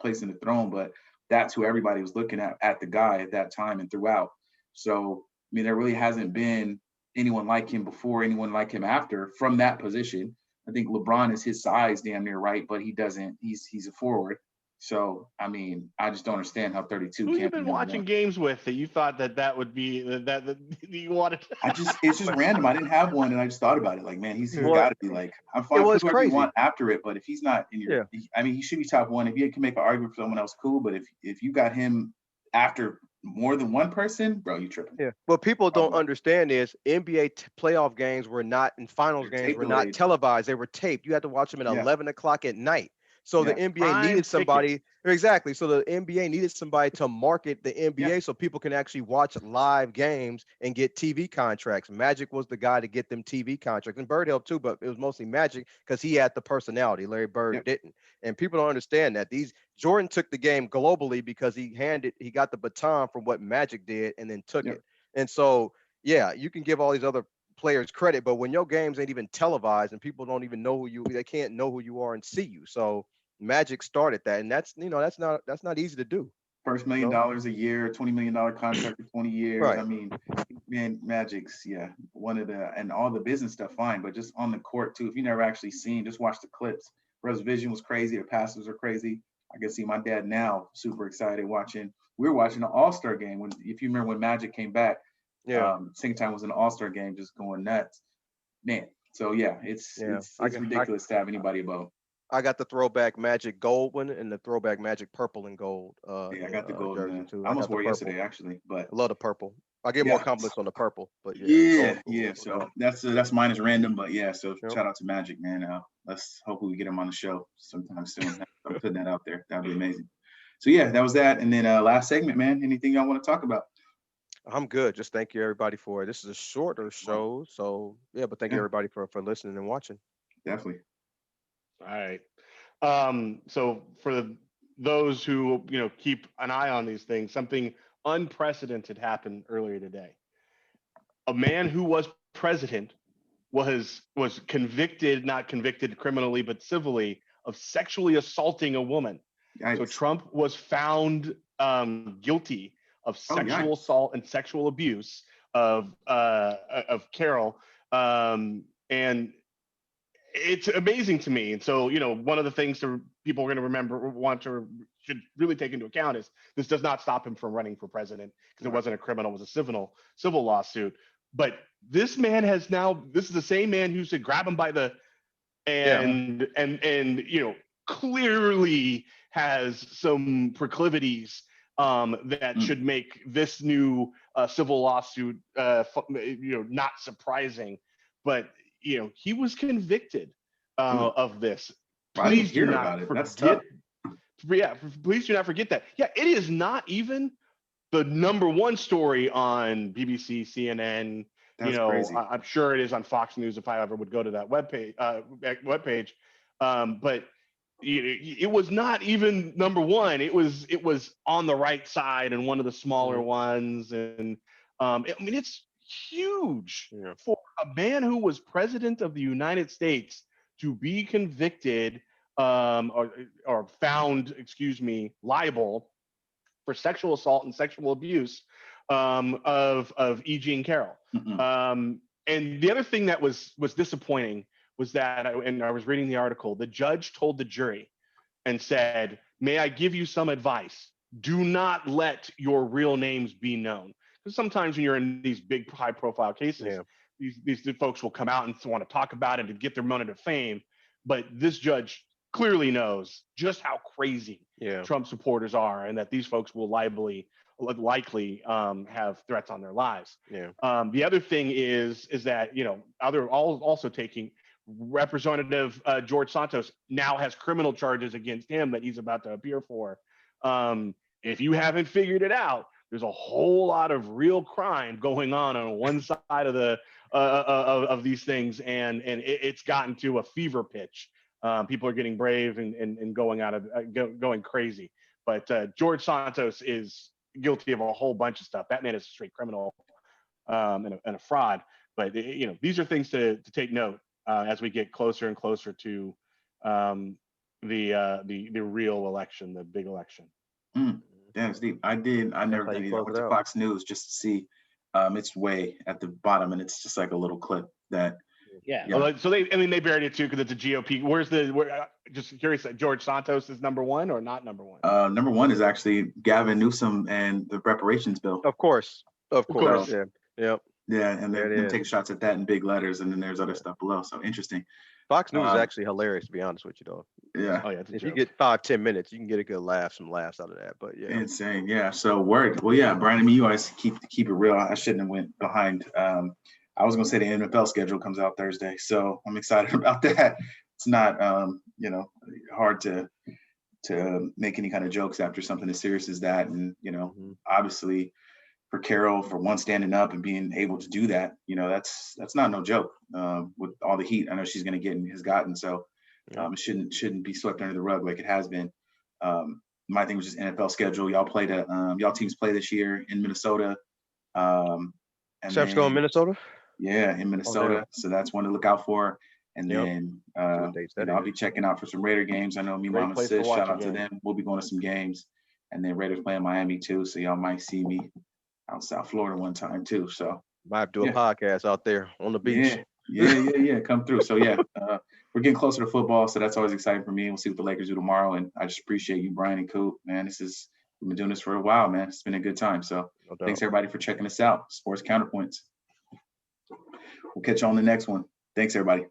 Speaker 1: place in the throne, but that's who everybody was looking at the guy at that time and throughout. So, I mean, there really hasn't been anyone like him before, anyone like him after from that position. I think LeBron is his size damn near right, but he's a forward. So, I mean, I just don't understand how 32
Speaker 3: Who you
Speaker 1: can't be
Speaker 3: been
Speaker 1: number
Speaker 3: watching
Speaker 1: one.
Speaker 3: games with that you thought that would be that you wanted?
Speaker 1: It's just random. I didn't have one, and I just thought about it. Like, man, he's
Speaker 2: Well,
Speaker 1: got to be like, I'm fine
Speaker 2: it
Speaker 1: with
Speaker 2: was
Speaker 1: whoever you
Speaker 2: crazy.
Speaker 1: want after it, but if he's not in your, I mean, he should be top one. If you can make an argument for someone else, cool. But if you got him after more than one person, bro, you tripping.
Speaker 2: Yeah. What people don't understand is NBA playoff games were not, and finals
Speaker 1: They're
Speaker 2: games
Speaker 1: tape
Speaker 2: were not
Speaker 1: delayed.
Speaker 2: televised. They were taped. You had to watch them at 11 o'clock at night. So the NBA
Speaker 3: Prime
Speaker 2: needed somebody.
Speaker 3: ticket.
Speaker 2: Exactly. So the NBA needed somebody to market the NBA so people can actually watch live games and get TV contracts. Magic was the guy to get them TV contracts. And Bird helped too, but it was mostly Magic because he had the personality. Larry Bird didn't. And people don't understand that. Jordan took the game globally because he got the baton from what Magic did and then took it. And so, yeah, you can give all these other players credit, but when your games ain't even televised and people don't even know they can't know who you are and see you. So Magic started that, and that's not easy to do.
Speaker 1: First $1 million a year, $20 million contract for 20 years.
Speaker 2: Right.
Speaker 1: I mean, man, Magic's one of the, and all the business stuff fine, but just on the court too. If you never actually seen, just watch the clips. Bro's vision was crazy. The passes are crazy. I can see my dad now super excited watching. We were watching the All-Star game if you remember when Magic came back. Second time was an All-Star game, just going nuts, man. So it's ridiculous to have anybody above.
Speaker 2: I got the throwback Magic gold one and the throwback Magic purple and gold.
Speaker 1: I got the gold
Speaker 2: jersey too.
Speaker 1: I almost wore yesterday actually, but
Speaker 2: I love the purple. I get more compliments on the purple, but
Speaker 1: So that's mine is random, but So shout out to Magic, man. Let's hopefully we get him on the show sometime soon. I'm putting that out there. That'd be amazing. So that was that, and then last segment, man. Anything y'all want to talk about?
Speaker 2: I'm good. Just thank you everybody for it. This is a shorter show, so but thank you everybody for listening and watching.
Speaker 1: Definitely.
Speaker 3: All right. So for those who keep an eye on these things, something unprecedented happened earlier today. A man who was president was convicted, not convicted criminally, but civilly, of sexually assaulting a woman. Yikes. So Trump was found guilty of sexual assault and sexual abuse of Carol, and it's amazing to me. And so, one of the things that people are going to should really take into account is this does not stop him from running for president because it wasn't a criminal, it was a civil lawsuit. But this man this is the same man who said grab him by the, and clearly has some proclivities that should make this new civil lawsuit, not surprising. But he was convicted of this. Please do not forget. Please do not forget that. Yeah, it is not even the number one story on BBC, CNN.
Speaker 1: That's crazy.
Speaker 3: I'm sure it is on Fox News if I ever would go to that webpage. But it was not even number one. It was on the right side and one of the smaller ones, and it's huge for a man who was president of the United States to be convicted or found, liable for sexual assault and sexual abuse of E. Jean Carroll. And the other thing that was disappointing was that, and I was reading the article, the judge told the jury and said, "May I give you some advice? Do not let your real names be known." Because sometimes when you're in these big high-profile cases, these folks will come out and want to talk about it to get their moment of fame. But this judge clearly knows just how crazy Trump supporters are, and that these folks will likely have threats on their lives. The other thing is that also taking Representative George Santos now has criminal charges against him that he's about to appear for. If you haven't figured it out, there's a whole lot of real crime going on one side of the of these things, and it's gotten to a fever pitch people are getting brave and going going crazy. But George Santos is guilty of a whole bunch of stuff. That man is a straight criminal and a fraud. But these are things to take note as we get closer and closer to the real election, the big election.
Speaker 1: Yeah, it's deep. I never did either. I went to Fox News just to see. It's way at the bottom, and it's just like a little clip that.
Speaker 3: Yeah. Well, so they buried it too because it's a GOP. Just curious, George Santos is number one or not number one?
Speaker 1: Number one is actually Gavin Newsom and the reparations bill.
Speaker 2: Of course. Yeah. Yep.
Speaker 1: Yeah, and they're taking shots at that in big letters, and then there's other stuff below. So interesting.
Speaker 2: Fox News is actually hilarious, to be honest with you, though.
Speaker 1: Yeah.
Speaker 3: Oh yeah.
Speaker 2: If you get 5-10 minutes, you can get a good some laughs out of that. But yeah.
Speaker 1: Insane. Yeah. So word. Well, yeah, Brian. I mean, you always keep it real. I shouldn't have went behind. I was gonna say the NFL schedule comes out Thursday, so I'm excited about that. It's not hard to make any kind of jokes after something as serious as that, and obviously for Carol, for one, standing up and being able to do that, that's not no joke with all the heat I know she's gonna get and has gotten. So it shouldn't be swept under the rug like it has been. My thing was just NFL schedule. Y'all teams play this year in Minnesota.
Speaker 2: Chef's going Minnesota?
Speaker 1: Yeah, in Minnesota. So that's one to look out for. And then I'll be checking out for some Raider games. I know me, Mama Sis, shout out to them. We'll be going to some games. And then Raiders playing Miami too. So y'all might see me out South Florida one time too. So
Speaker 2: might do a podcast out there on the beach.
Speaker 1: Yeah. Come through. So yeah, we're getting closer to football. So that's always exciting for me. We'll see what the Lakers do tomorrow. And I just appreciate you, Brian and Coop. Man, we've been doing this for a while, man. It's been a good time. So thanks everybody for checking us out. Sports Counterpoints. We'll catch you on the next one. Thanks, everybody.